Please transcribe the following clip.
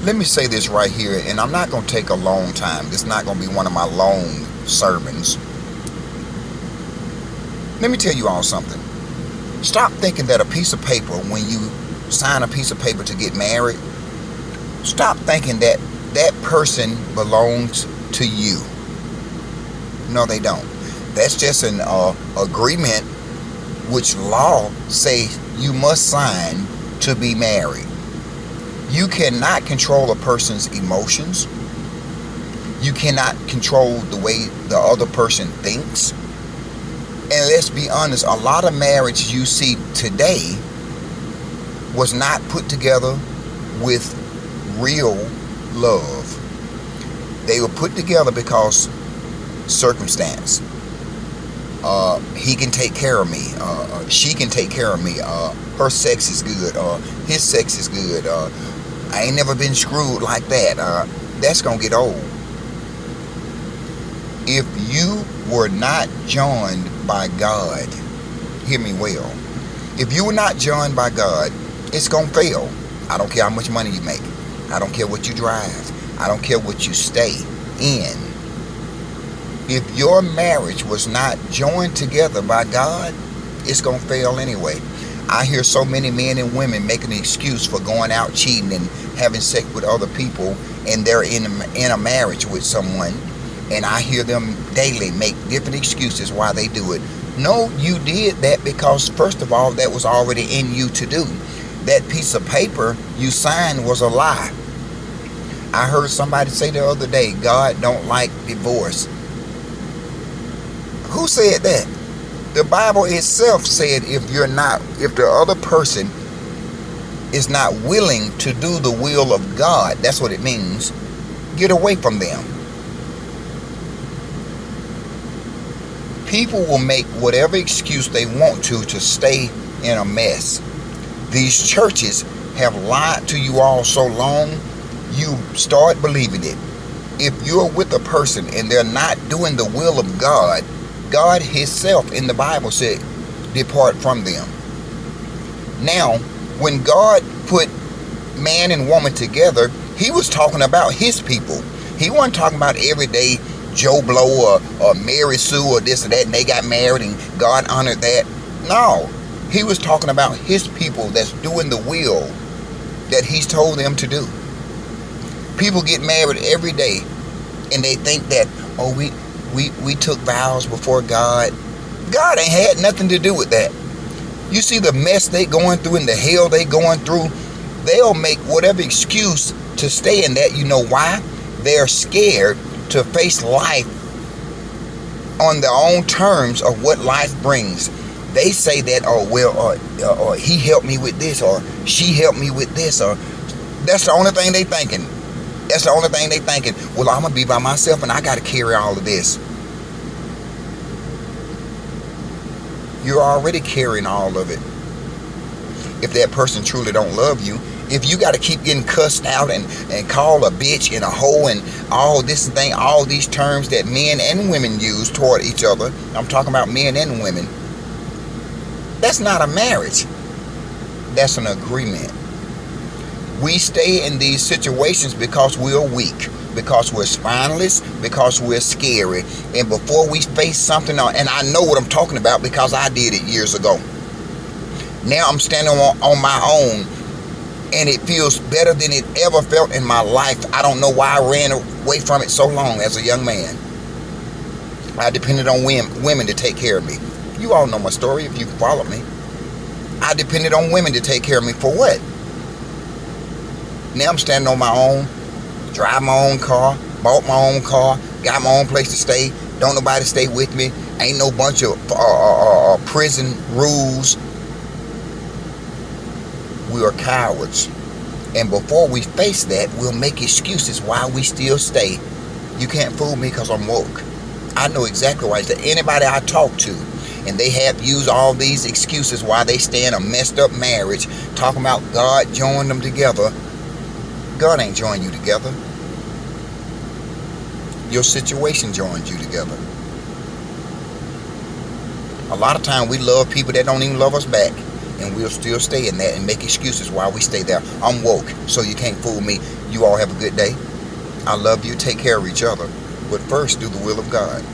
Let me say this right here, and I'm not going to take a long time. This is not going to be one of my long sermons. Let me tell you all something. Stop thinking that a piece of paper, when you sign a piece of paper to get married, stop thinking that that person belongs to you. No, they don't. That's just an agreement which law says you must sign to be married. You cannot control a person's emotions. You cannot control the way the other person thinks. And let's be honest, a lot of marriage you see today was not put together with real love. They were put together because circumstance. He can take care of me. She can take care of me. Her sex is good. His sex is good. I ain't never been screwed like that. That's gonna get old. If you were not joined by God, hear me well. If you were not joined by God, it's gonna fail. I don't care how much money you make. I don't care what you drive. I don't care what you stay in. If your marriage was not joined together by God, it's gonna fail anyway. I hear so many men and women making an excuse for going out cheating and having sex with other people, and they're in a marriage with someone, and I hear them daily make different excuses why they do it. No, you did that because, first of all, that was already in you to do. That piece of paper you signed was a lie. I heard somebody say the other day, God don't like divorce. Who said that? The Bible itself said if the other person is not willing to do the will of God, that's what it means, get away from them. People will make whatever excuse they want to stay in a mess. These churches have lied to you all so long, you start believing it. If you're with a person and they're not doing the will of God, God himself in the Bible said, depart from them. Now, when God put man and woman together, he was talking about his people. He wasn't talking about everyday Joe Blow or Mary Sue or this or that, and they got married and God honored that. No, he was talking about his people that's doing the will that he's told them to do. People get married every day and they think that, oh, we took vows before God. God ain't had nothing to do with that. You see the mess they going through and the hell they going through. They'll make whatever excuse to stay in that. You know why? They're scared to face life on their own terms of what life brings. They say that, oh well, he helped me with this, or she helped me with this, or that's the only thing they thinking. That's the only thing they thinking. Well, I'm gonna be by myself and I gotta carry all of this. You're already carrying all of it. If that person truly don't love you, if you got to keep getting cussed out and called a bitch and a hoe and all this thing, all these terms that men and women use toward each other, I'm talking about men and women, that's not a marriage. That's an agreement. We stay in these situations because we're weak, because we're spineless, because we're scary. And before we face something, and I know what I'm talking about because I did it years ago. Now I'm standing on my own, and it feels better than it ever felt in my life. I don't know why I ran away from it so long as a young man. I depended on women to take care of me. You all know my story if you follow me. I depended on women to take care of me for what? Now I'm standing on my own, drive my own car, bought my own car, got my own place to stay. Don't nobody stay with me. Ain't no bunch of prison rules. We are cowards. And before we face that, we'll make excuses why we still stay. You can't fool me because I'm woke. I know exactly why. Anybody I talk to, and they have used all these excuses why they stay in a messed up marriage, talking about God joined them together. God ain't joined you together. Your situation joined you together. A lot of time we love people that don't even love us back. and we'll still stay in that and make excuses why we stay there. I'm woke, so you can't fool me. You all have a good day. I love you. Take care of each other. But first, do the will of God.